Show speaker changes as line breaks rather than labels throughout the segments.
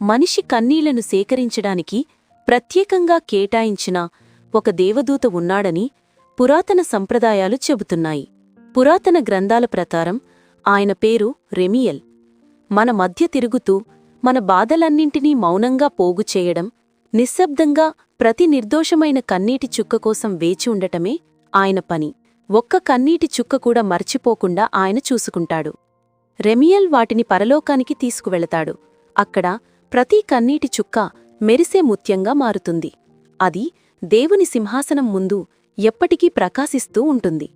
మనిషి కన్నీళ్లను సేకరించడానికి ప్రత్యేకంగా కేటాయించిన ఒక దేవదూత ఉన్నాడని పురాతన సంప్రదాయాలు చెబుతున్నాయి. పురాతన గ్రంథాల ప్రకారం ఆయన పేరు రెమియల్. మన మధ్య తిరుగుతూ మన బాధలన్నింటినీ మౌనంగా పోగుచేయడం, నిశ్శబ్దంగా ప్రతి నిర్దోషమైన కన్నీటి చుక్క కోసం వేచి ఉండటమే ఆయన పని. ఒక్క కన్నీటి చుక్క కూడా మర్చిపోకుండా ఆయన చూసుకుంటాడు. రెమియల్ వాటిని పరలోకానికి తీసుకువెళతాడు. అక్కడ ప్రతి కన్నీటి చుక్క మెరిసే ముత్యంగా మారుతుంది. అది దేవుని సింహాసనం ముందు ఎప్పటికీ ప్రకాశిస్తూ ఉంటుంది.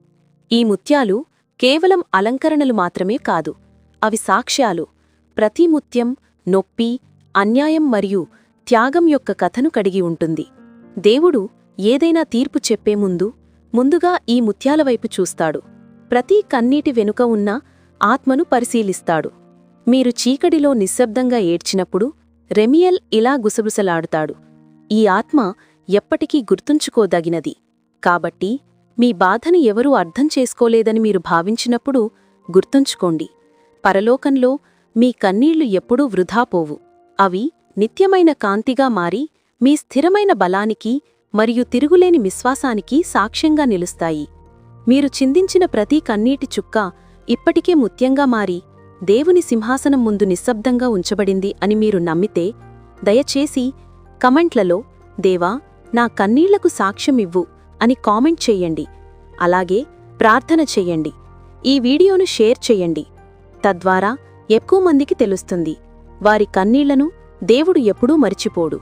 ఈ ముత్యాలు కేవలం అలంకరణలు మాత్రమే కాదు, అవి సాక్ష్యాలు. ప్రతి ముత్యం నొప్పి, అన్యాయం మరియు త్యాగం యొక్క కథను కడిగి ఉంటుంది. దేవుడు ఏదైనా తీర్పు చెప్పే ముందుగా ఈ ముత్యాల వైపు చూస్తాడు. ప్రతి కన్నీటి వెనుక ఉన్న ఆత్మను పరిశీలిస్తాడు. మీరు చీకటిలో నిశ్శబ్దంగా ఏడ్చినప్పుడు రెమియల్ ఇలా గుసగుసలాడుతాడు: ఈ ఆత్మ ఎప్పటికీ గుర్తుంచుకోదగినది. కాబట్టి మీ బాధను ఎవరూ అర్థం చేసుకోలేదని మీరు భావించినప్పుడు గుర్తుంచుకోండి, పరలోకంలో మీ కన్నీళ్లు ఎప్పుడూ వృధాపోవు. అవి నిత్యమైన కాంతిగా మారి మీ స్థిరమైన బలానికి మరియు తిరుగులేని విశ్వాసానికి సాక్ష్యంగా నిలుస్తాయి. మీరు చిందించిన ప్రతి కన్నీటి చుక్క ఇప్పటికే ముత్యంగా మారి దేవుని సింహాసనం ముందు నిశ్శబ్దంగా ఉంచబడింది అని మీరు నమ్మితే, దయచేసి కమెంట్లలో దేవా, నా కన్నీళ్లకు సాక్ష్యమివ్వు అని కామెంట్ చెయ్యండి. అలాగే ప్రార్థన చెయ్యండి. ఈ వీడియోను షేర్ చెయ్యండి. తద్వారా ఎక్కువ మందికి తెలుస్తుంది. వారి కన్నీళ్లను దేవుడు ఎప్పుడూ మరిచిపోడు.